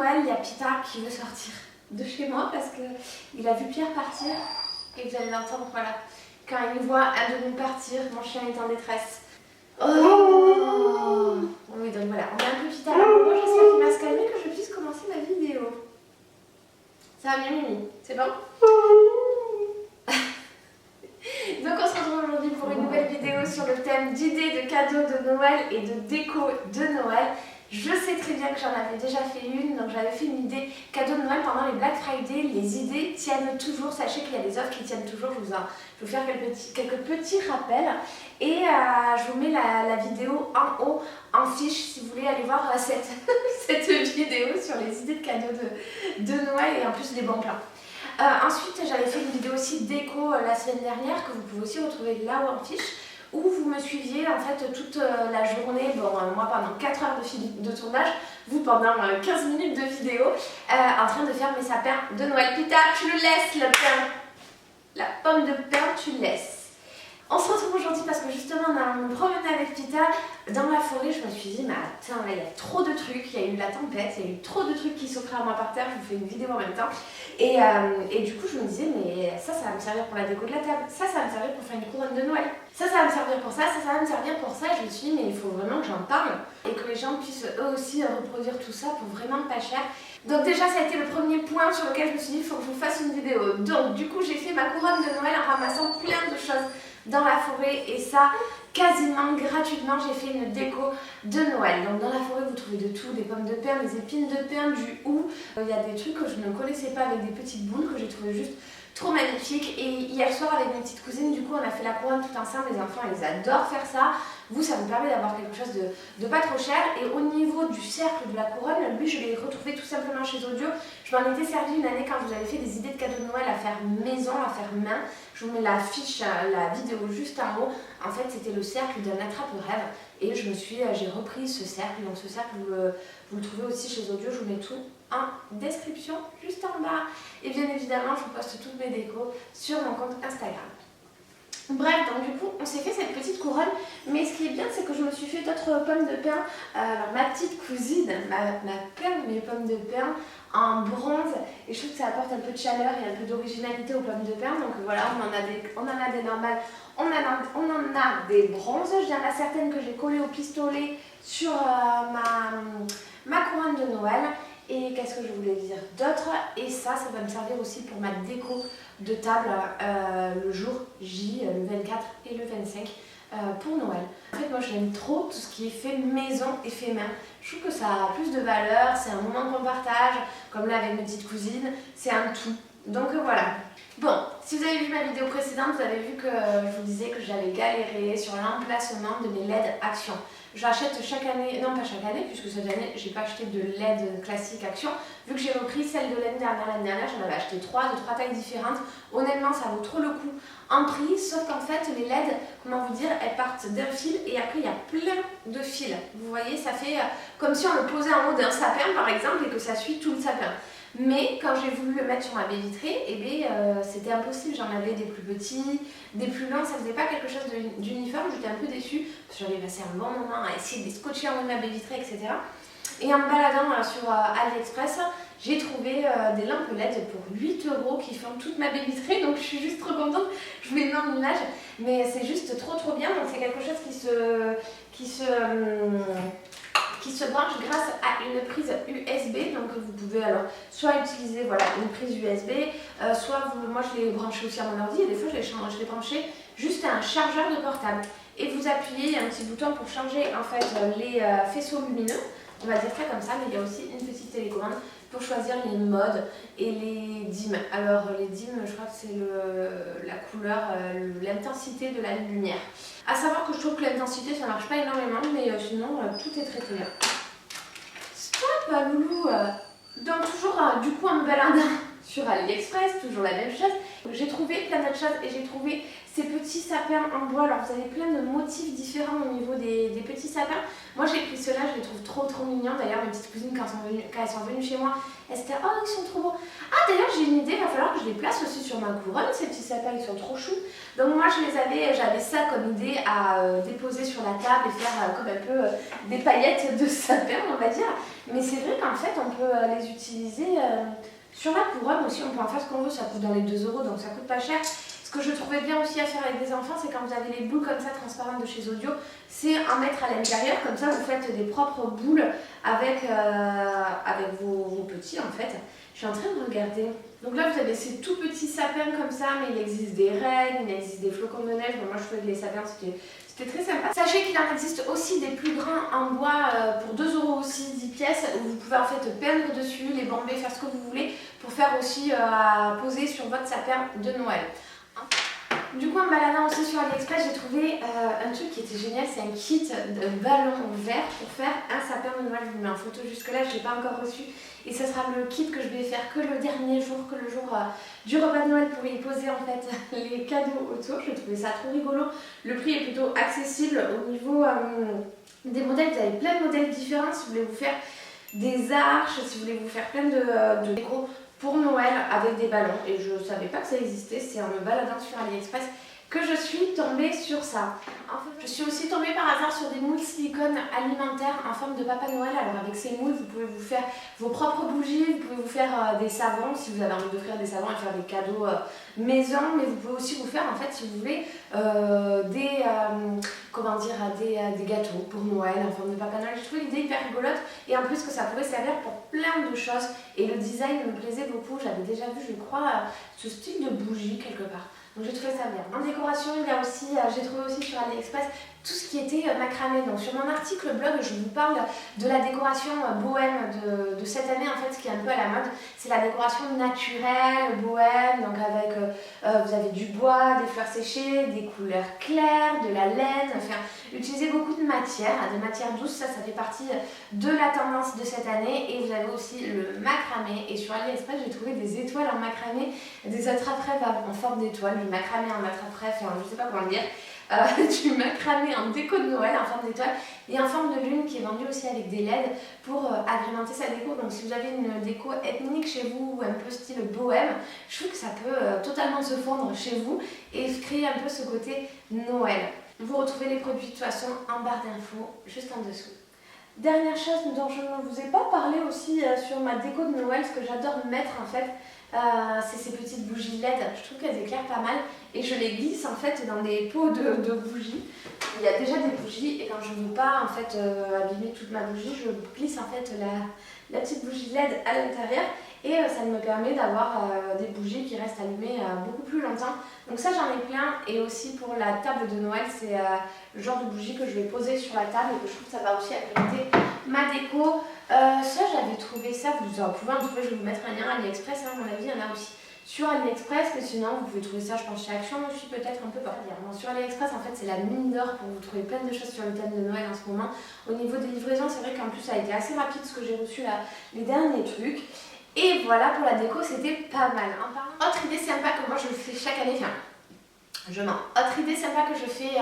Noël, il y a Pita qui veut sortir de chez moi parce qu'il a vu Pierre partir et vous allez l'entendre, voilà. Quand il voit un de nous partir, mon chien est en détresse. Oh oui, donc voilà, on est un peu Pita. Moi j'espère qu'il va se calmer, que je puisse commencer ma vidéo. Ça va mieux, Mimi? C'est bon? Donc on se retrouve aujourd'hui pour une nouvelle vidéo sur le thème d'idées de cadeaux de Noël et de déco de Noël. Je sais très bien que j'en avais déjà fait une, donc j'avais fait une idée cadeau de Noël pendant les Black Friday. Les idées tiennent toujours, sachez qu'il y a des offres qui tiennent toujours, je vais vous faire quelques petits rappels. Et je vous mets la vidéo en haut, en fiche, si vous voulez aller voir cette vidéo sur les idées de cadeaux de Noël et en plus des bons plans. Ensuite, j'avais fait une vidéo aussi déco la semaine dernière que vous pouvez aussi retrouver là-haut en fiche, où vous me suiviez en fait toute la journée, bon moi pendant 4 heures de tournage, vous pendant 15 minutes de vidéo, en train de faire mes sapins de Noël. Pita, tu le laisses le pain, la pomme de pain, tu le laisses. On se retrouve aujourd'hui parce que justement on a me promené avec Pita dans la forêt. Je me suis dit, mais attends, là il y a trop de trucs, il y a eu la tempête, il y a eu trop de trucs qui s'offraient à moi par terre, je vous fais une vidéo en même temps. Et du coup je me disais, mais ça va me servir pour la déco de la table, ça va me servir pour faire une couronne de Noël, ça va me servir pour ça, ça va me servir pour ça. Et je me suis dit, mais il faut vraiment que j'en parle et que les gens puissent eux aussi reproduire tout ça pour vraiment pas cher. Donc déjà ça a été le premier point sur lequel je me suis dit, il faut que je vous fasse une vidéo. Donc du coup j'ai fait ma couronne de Noël en ramassant plein de choses dans la forêt et ça quasiment gratuitement. J'ai fait une déco de Noël. Donc dans la forêt vous trouvez de tout, des pommes de pin, des épines de pin, du hou. Il y a des trucs que je ne connaissais pas avec des petites boules que j'ai trouvé juste trop magnifiques. Et hier soir avec mes petites cousines, du coup on a fait la couronne tout ensemble. Les enfants ils adorent faire ça. Vous, ça vous permet d'avoir quelque chose de pas trop cher. Et au niveau du cercle de la couronne, lui je l'ai retrouvé tout simplement chez Audio. Je m'en étais servi une année quand vous avez fait des idées de cadeaux de Noël à faire maison, à faire main. Je vous mets la fiche, la vidéo juste en haut. En fait c'était le cercle d'un attrape-rêve. Et j'ai repris ce cercle. Donc ce cercle vous le trouvez aussi chez Audio. Je vous mets tout en description juste en bas. Et bien évidemment je vous poste toutes mes décos sur mon compte Instagram. Bref, donc du coup, on s'est fait cette petite couronne, mais ce qui est bien, c'est que je me suis fait d'autres pommes de pin. Alors, ma petite cousine m'a peint mes pommes de pin en bronze, et je trouve que ça apporte un peu de chaleur et un peu d'originalité aux pommes de pin. Donc voilà, on en a des normales, on en a des bronzes. Il y en a certaines que j'ai collées au pistolet sur ma couronne de Noël. Et qu'est-ce que je voulais dire d'autre? Et ça va me servir aussi pour ma déco de table le jour J, le 24 et le 25 pour Noël. En fait, moi j'aime trop tout ce qui est fait maison et fait main. Je trouve que ça a plus de valeur, c'est un moment qu'on partage, comme là avec mes petites cousines, c'est un tout. Donc voilà. Bon, si vous avez vu ma vidéo précédente, vous avez vu que je vous disais que j'avais galéré sur l'emplacement de mes LED Action. J'achète chaque année, non pas chaque année, puisque cette année j'ai pas acheté de LED classique Action, vu que j'ai repris celle de l'année dernière. L'année dernière j'en avais acheté 3 de 3 tailles différentes. Honnêtement ça vaut trop le coup en prix, sauf qu'en fait les LED, comment vous dire, elles partent d'un fil et après il y a plein de fils. Vous voyez, ça fait comme si on le posait en haut d'un sapin par exemple et que ça suit tout le sapin. Mais quand j'ai voulu le mettre sur ma baie vitrée, eh bien, c'était impossible. J'en avais des plus petits, des plus longs, ça faisait pas quelque chose d'uniforme. J'étais un peu déçue parce que j'avais passé un bon moment à essayer de les scotcher en haut de ma baie vitrée, etc. Et en me baladant sur AliExpress, j'ai trouvé des lampes LED pour 8 € qui font toute ma baie vitrée. Donc je suis juste trop contente. Je vous mets dans l'image, mais c'est juste trop bien. Donc c'est quelque chose qui se branche grâce à une prise USB. Donc vous pouvez alors soit utiliser voilà, une prise USB, soit moi je l'ai branché aussi à mon ordi et des fois je l'ai branché juste à un chargeur de portable. Et vous appuyez, il y a un petit bouton pour changer en fait les faisceaux lumineux, on va dire ça comme ça, mais il y a aussi une petite télécommande pour choisir les modes et les dimmes. Alors les dimmes, je crois que c'est la couleur, l'intensité de la lumière. À savoir que je trouve que l'intensité ça marche pas énormément, mais sinon tout est très bien. Stop loulou. Donc toujours du coup en me baladant sur AliExpress, toujours la même chose. J'ai trouvé plein d'autres choses et j'ai trouvé ces petits sapins en bois. Alors vous avez plein de motifs différents au niveau des petits sapins. Moi j'ai pris ceux-là, je les trouve trop mignons. D'ailleurs mes petites cousines quand elles sont venues chez moi, elles étaient oh ils sont trop beaux. Ah d'ailleurs j'ai une idée, il va falloir que je les place aussi sur ma couronne, ces petits sapins ils sont trop choux. Donc moi j'avais ça comme idée à déposer sur la table et faire comme un peu des paillettes de sapin on va dire. Mais c'est vrai qu'en fait on peut les utiliser sur la couronne aussi, on peut en faire ce qu'on veut, ça coûte dans les 2 € donc ça coûte pas cher. Ce que je trouvais bien aussi à faire avec des enfants, c'est quand vous avez les boules comme ça transparentes de chez Audio, c'est en mettre à l'intérieur, comme ça vous faites des propres boules avec vos petits en fait. Je suis en train de regarder. Donc là vous avez ces tout petits sapins comme ça, mais il existe des reines, il existe des flocons de neige. Bon, moi je trouvais que les sapins c'était très sympa. Sachez qu'il en existe aussi des plus grands en bois pour 2 € aussi, 10 pièces, où vous pouvez en fait peindre dessus, les bomber, faire ce que vous voulez, pour faire aussi poser sur votre sapin de Noël. Du coup, en me baladant aussi sur AliExpress, j'ai trouvé un truc qui était génial, c'est un kit de ballons verts pour faire un sapin de Noël. Je vous mets en photo jusque là, je ne l'ai pas encore reçu. Et ce sera le kit que je vais faire que le dernier jour, que le jour du repas de Noël pour y poser en fait les cadeaux autour. Je trouvais ça trop rigolo. Le prix est plutôt accessible au niveau des modèles. Vous avez plein de modèles différents si vous voulez vous faire des arches, si vous voulez vous faire plein de déco pour Noël avec des ballons. Et je ne savais pas que ça existait, c'est en me baladant sur AliExpress que je suis tombée sur ça. En fait, je suis aussi tombée par hasard sur des moules silicone alimentaires en forme de Papa Noël. Alors avec ces moules, vous pouvez vous faire vos propres bougies, vous pouvez vous faire des savons si vous avez envie d'offrir des savons et faire des cadeaux maison, mais vous pouvez aussi vous faire en fait si vous voulez des gâteaux pour Noël en forme de Papa Noël. J'ai trouvé l'idée hyper rigolote et en plus que ça pouvait servir pour plein de choses et le design me plaisait beaucoup. J'avais déjà vu, je crois, ce style de bougie quelque part. Donc j'ai trouvé ça bien. En décoration, il y a aussi, j'ai trouvé aussi sur AliExpress tout ce qui était macramé. Donc sur mon article blog, je vous parle de la décoration bohème de cette année en fait, ce qui est un peu à la mode. C'est la décoration naturelle, bohème, donc avec, vous avez du bois, des fleurs séchées, des couleurs claires, de la laine, enfin, utiliser beaucoup de matières, des matières douces, ça fait partie de la tendance de cette année. Et vous avez aussi le macramé. Et sur AliExpress, j'ai trouvé des étoiles en macramé, des attrape-rêves en forme d'étoile, du macramé en attrape-rêve, enfin, je sais pas comment le dire. Du macramé en déco de Noël en forme d'étoile et en forme de lune qui est vendu aussi avec des LED pour agrémenter sa déco. Donc si vous avez une déco ethnique chez vous ou un peu style bohème, je trouve que ça peut totalement se fondre chez vous et créer un peu ce côté Noël. Vous retrouvez les produits de toute façon en barre d'infos juste en dessous. Dernière chose dont je ne vous ai pas parlé aussi sur ma déco de Noël, ce que j'adore mettre en fait, c'est ces petites bougies LED. Je trouve qu'elles éclairent pas mal et je les glisse en fait dans des pots de bougies. Il y a déjà des bougies et quand je ne veux pas en fait abîmer toute ma bougie, je glisse en fait la petite bougie LED à l'intérieur et ça me permet d'avoir des bougies qui restent allumées beaucoup plus longtemps. Donc ça j'en ai plein et aussi pour la table de Noël, c'est le genre de bougie que je vais poser sur la table et que je trouve que ça va aussi agrémenter ma déco. Ça j'avais trouvé ça, vous pouvez en trouver, je vais vous mettre un lien AliExpress, à mon avis il y en a aussi sur AliExpress, mais sinon vous pouvez trouver ça je pense chez Action aussi peut-être un peu partout. Bon, sur AliExpress en fait c'est la mine d'or pour vous trouver plein de choses sur le thème de Noël en ce moment. Au niveau des livraisons c'est vrai qu'en plus ça a été assez rapide ce que j'ai reçu là, les derniers trucs. Et voilà pour la déco c'était pas mal. Autre idée sympa que moi je fais chaque année, enfin je mens, autre idée sympa que je fais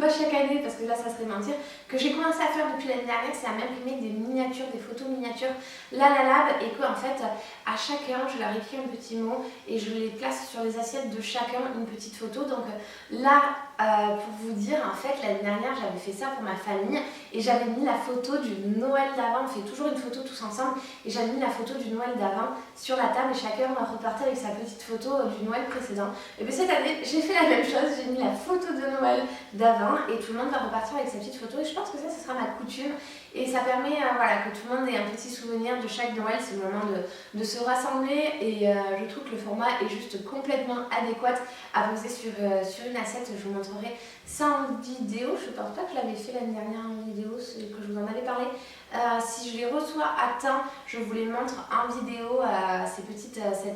pas chaque année parce que là ça serait mentir, que j'ai commencé à faire depuis l'année dernière, c'est à m'imprimer des miniatures, des photos miniatures Lalab et que en fait à chacun je leur écris un petit mot et je les place sur les assiettes de chacun une petite photo. Donc là pour vous dire en fait l'année dernière j'avais fait ça pour ma famille et j'avais mis la photo du Noël d'avant, on fait toujours une photo tous ensemble et j'avais mis la photo du Noël d'avant sur la table et chacun repartait avec sa petite photo du Noël précédent. Et bien cette année j'ai fait la même chose, j'ai mis la photo de Noël d'avant et tout le monde va repartir avec sa petite photo et je pense que ça ce sera ma coutume et ça permet voilà, que tout le monde ait un petit souvenir de chaque Noël. C'est le moment de se rassembler et je trouve que le format est juste complètement adéquat à poser sur une assiette. Je vous montrerai ça en vidéo. Je pense pas que je l'avais fait l'année dernière en vidéo, c'est que je vous en avais parlé. Si je les reçois à temps, je vous les montre en vidéo, cette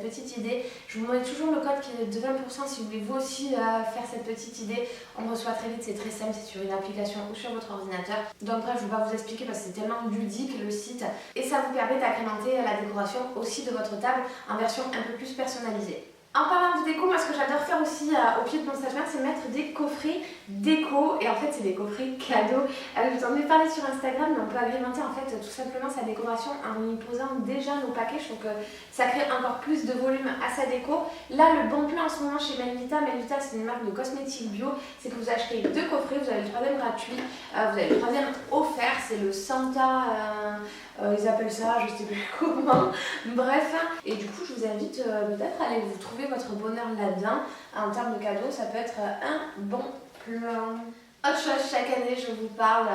petite idée. Je vous mets toujours le code qui est de 20% si vous voulez vous aussi faire cette petite idée. On reçoit très vite, c'est très simple, c'est sur une application ou sur votre ordinateur. Donc bref, je ne vais pas vous expliquer parce que c'est tellement ludique le site. Et ça vous permet d'agrémenter la décoration aussi de votre table en version un peu plus personnalisée. En parlant de déco, moi ce que j'adore faire aussi au pied de mon stagiaire, c'est mettre des coffrets déco. Et en fait, c'est des coffrets cadeaux. Je vous en ai parlé sur Instagram, mais on peut agrémenter en fait tout simplement sa décoration en y posant déjà nos paquets. Je trouve que ça crée encore plus de volume à sa déco. Là, le bon plan en ce moment chez Melvita, Melvita c'est une marque de cosmétiques bio, c'est que vous achetez 2 coffrets, vous avez le 3e gratuit, vous avez le 3e offert, c'est le Santa... ils appellent ça, je sais plus comment, bref. Et du coup, je vous invite peut-être à aller vous trouver votre bonheur là-dedans. En termes de cadeaux, ça peut être un bon plan. Autre chose, chaque année, je vous parle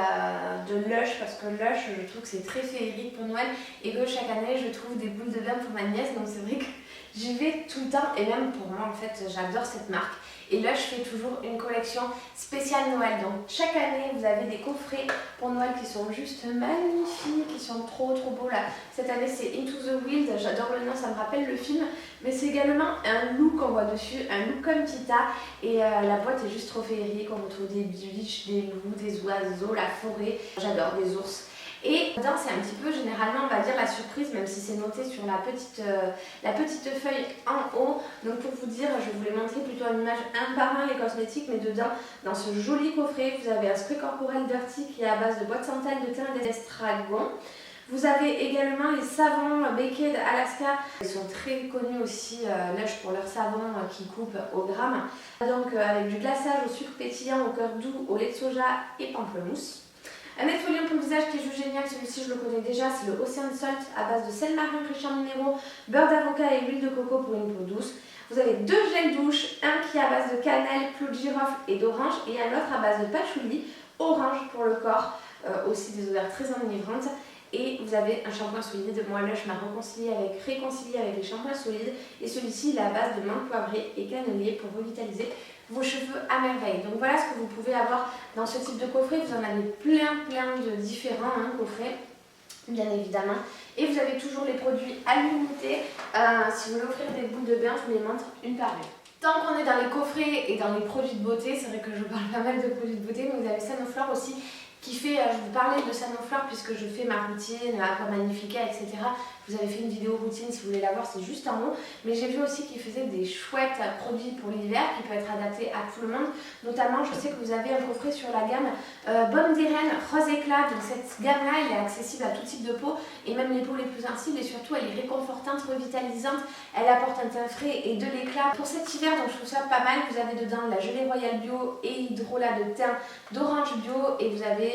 de Lush parce que Lush, je trouve que c'est très féerique pour Noël et que chaque année, je trouve des boules de bain pour ma nièce. Donc c'est vrai que j'y vais tout le temps et même pour moi, en fait, j'adore cette marque. Et Lush fait toujours une collection spéciale Noël. Donc chaque année, vous avez des coffrets pour Noël qui sont juste magnifiques, qui sont trop beaux là. Cette année, c'est Into the Wild. J'adore le nom, ça me rappelle le film. Mais c'est également un loup qu'on voit dessus, un loup comme Tita. Et la boîte est juste trop féerique. On retrouve des biches, des loups, des oiseaux, la forêt. J'adore, des ours. Et dedans, c'est un petit peu généralement, on va dire, la surprise, même si c'est noté sur la petite feuille en haut. Donc pour vous dire, je vais vous les montrer plutôt en image un par un les cosmétiques, mais dedans, dans ce joli coffret, vous avez un spray corporel Dirty qui est à base de bois de santal, de thym et d'estragon. Vous avez également les savons Baked Alaska. Ils sont très connus aussi, Lush, pour leurs savons qui coupent au gramme. Donc avec du glaçage au sucre pétillant, au cœur doux, au lait de soja et pamplemousse. Un exfoliant pour le visage qui est juste génial, celui-ci je le connais déjà, c'est le Ocean Salt à base de sel marin riche en minéraux, beurre d'avocat et huile de coco pour une peau douce. Vous avez 2 gels douche, un qui est à base de cannelle, clou de girofle et d'orange et un autre à base de patchouli, orange pour le corps, aussi des odeurs très enivrantes. Et vous avez un shampoing solide. Moi, Lush m'a réconcilié avec les shampoings solides. Et celui-ci, il est à base de menthe poivrée et cannelier pour revitaliser vos cheveux à merveille. Donc voilà ce que vous pouvez avoir dans ce type de coffret. Vous en avez plein de différents coffrets, bien évidemment. Et vous avez toujours les produits à l'unité. Si vous voulez offrir des boules de bain, je vous les montre une par une. Tant qu'on est dans les coffrets et dans les produits de beauté, c'est vrai que je parle pas mal de produits de beauté, mais vous avez Sanoflore aussi qui fait, je vous parlais de Sanoflore puisque je fais ma routine, Aqua Magnifica, etc. Vous avez fait une vidéo routine si vous voulez la voir, c'est juste en haut. Mais j'ai vu aussi qu'ils faisaient des chouettes produits pour l'hiver qui peuvent être adaptés à tout le monde. Notamment, je sais que vous avez un coffret sur la gamme Baume des Reines Rose Éclat. Donc cette gamme-là, elle est accessible à tout type de peau et même les peaux les plus sensibles. Et surtout, elle est réconfortante, revitalisante. Elle apporte un teint frais et de l'éclat. Pour cet hiver, donc je trouve ça pas mal. Vous avez dedans la gelée royale bio et hydrolat de teint d'orange bio. Et vous avez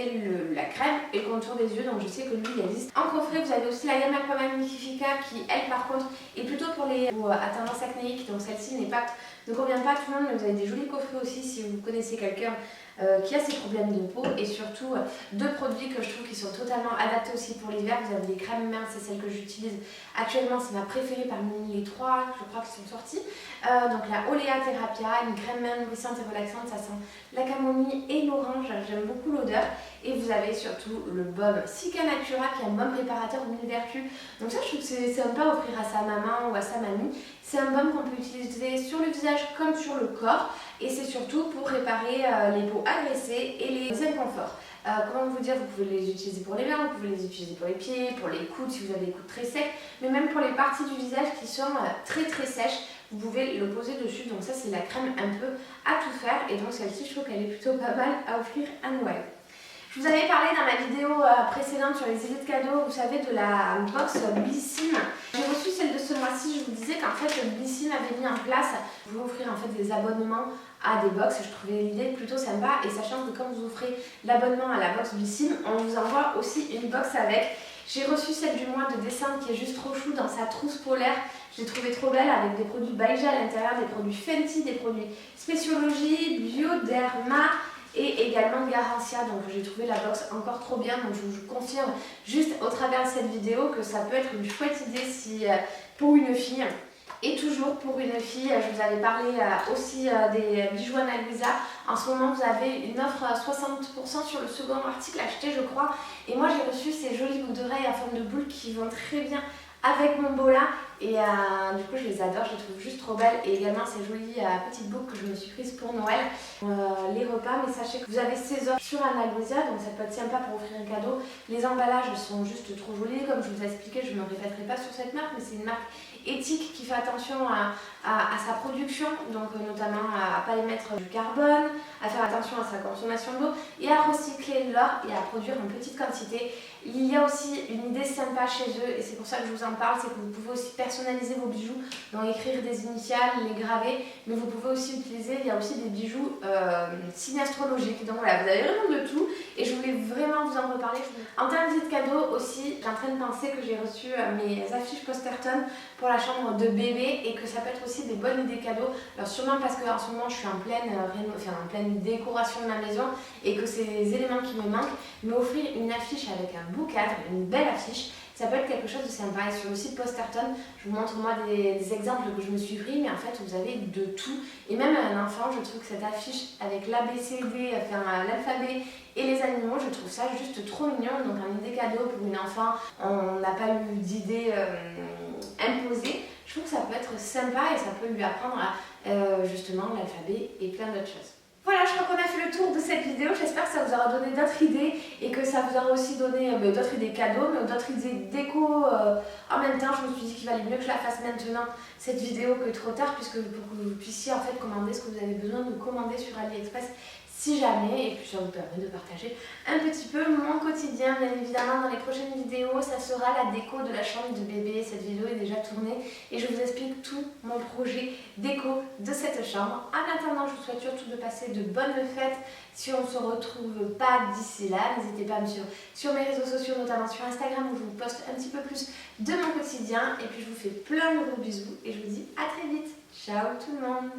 la crème et le contour des yeux. Donc je sais que lui, il existe. En coffret, vous avez aussi la gamme Aqua Magnifica qui, elle, par contre, est plutôt pour les à tendance acnéique. Donc celle-ci ne convient pas à tout le monde, mais vous avez des jolis coffrets aussi si vous connaissez quelqu'un qui a ces problèmes de peau. Et surtout, 2 produits que je trouve qui sont totalement adaptés aussi pour l'hiver. Vous avez des crèmes minces, c'est celle que j'utilise actuellement, c'est ma préférée parmi les 3, je crois, qui sont sorties. Donc la Olea Therapia, une crème main nourrissante et relaxante, ça sent la camomille et l'orange, j'aime beaucoup l'odeur. Et vous avez surtout le baume Cica Natura qui est un baume préparateur 1000 vertus. Donc ça, je trouve que c'est sympa à offrir à sa maman ou à sa mamie. C'est un baume qu'on peut utiliser sur le visage comme sur le corps. Et c'est surtout pour réparer les peaux agressées et les inconforts. Comment vous dire, vous pouvez les utiliser pour les mains, vous pouvez les utiliser pour les pieds, pour les coudes si vous avez les coudes très secs, mais même pour les parties du visage qui sont très sèches, vous pouvez le poser dessus. Donc ça, c'est la crème un peu à tout faire. Et donc celle-ci, je trouve qu'elle est plutôt pas mal à offrir à Noël. Je vous avais parlé dans ma vidéo précédente sur les idées de cadeaux, vous savez, de la box Blissim. J'ai reçu celle de ce mois-ci. Je vous disais qu'en fait Blissim avait mis en place, vous pouvez offrir en fait des abonnements à des box. Je trouvais l'idée plutôt sympa, et sachant que quand vous offrez l'abonnement à la box Blissim, on vous envoie aussi une box avec. J'ai reçu celle du mois de décembre qui est juste trop chou dans sa trousse polaire. Je l'ai trouvée trop belle avec des produits Baija à l'intérieur, des produits Fenty, des produits Spéciologie, Bioderma et également Garancia. Donc j'ai trouvé la box encore trop bien. Donc je vous confirme juste au travers de cette vidéo que ça peut être une chouette idée si, pour une fille. Et toujours pour une fille, je vous avais parlé aussi des bijoux Ana Luisa En ce moment, vous avez une offre à 60% sur le second article acheté, je crois. Et moi, j'ai reçu ces jolies boucles d'oreilles en forme de boule qui vont très bien avec mon bola. Et du coup, je les adore, je les trouve juste trop belles. Et également ces jolies petites boucles que je me suis prises pour Noël. Les repas, mais sachez que vous avez ces offres sur Analosia, donc ça peut être sympa pour offrir un cadeau. Les emballages sont juste trop jolis, comme je vous ai expliqué, je ne me répéterai pas sur cette marque, mais c'est une marque éthique qui fait attention à sa production, donc notamment à ne pas émettre du carbone, à faire attention à sa consommation d'eau et à recycler l'or et à produire en petite quantité. Il y a aussi une idée sympa chez eux et c'est pour ça que je vous en parle, c'est que vous pouvez aussi personnaliser vos bijoux, donc écrire des initiales, les graver, mais vous pouvez aussi utiliser, il y a aussi des bijoux signes astrologiques, donc voilà, vous avez vraiment de tout et je voulais vraiment vous en reparler. En termes de cadeaux aussi, j'ai en train de penser que j'ai reçu mes affiches Posterton pour la chambre de bébé et que ça peut être aussi des bonnes idées cadeaux. Alors sûrement parce qu'en ce moment je suis en pleine décoration de la maison et que c'est les éléments qui me manquent, mais offrir une affiche avec un beau cadre, une belle affiche, ça peut être quelque chose de sympa. Et sur le site Posterton, je vous montre moi des exemples que je me suis pris, mais en fait vous avez de tout. Et même à un enfant, je trouve que cette affiche avec l'ABCD, enfin l'alphabet et les animaux, je trouve ça juste trop mignon. Donc un idée cadeau pour une enfant, on n'a pas eu d'idée imposée. Je trouve que ça peut être sympa et ça peut lui apprendre justement l'alphabet et plein d'autres choses. Voilà, je crois qu'on a fait le tour de cette vidéo. J'espère que ça vous aura donné d'autres idées et que ça vous aura aussi donné d'autres idées cadeaux, mais d'autres idées déco. En même temps, je me suis dit qu'il valait mieux que je la fasse maintenant, cette vidéo, que trop tard, puisque pour que vous puissiez en fait commander ce que vous avez besoin de commander sur AliExpress si jamais, et puis ça vous permet de partager un petit peu mon quotidien. Bien évidemment, dans les prochaines vidéos, ça sera la déco de la chambre de bébé. Cette vidéo est déjà tournée et je vous explique tout mon projet déco de cette chambre. En attendant, je vous souhaite surtout de passer de bonnes fêtes. Si on ne se retrouve pas d'ici là, n'hésitez pas à me suivre sur mes réseaux sociaux, notamment sur Instagram, où je vous poste un petit peu plus de mon quotidien. Et puis je vous fais plein de gros bisous et je vous dis à très vite. Ciao tout le monde!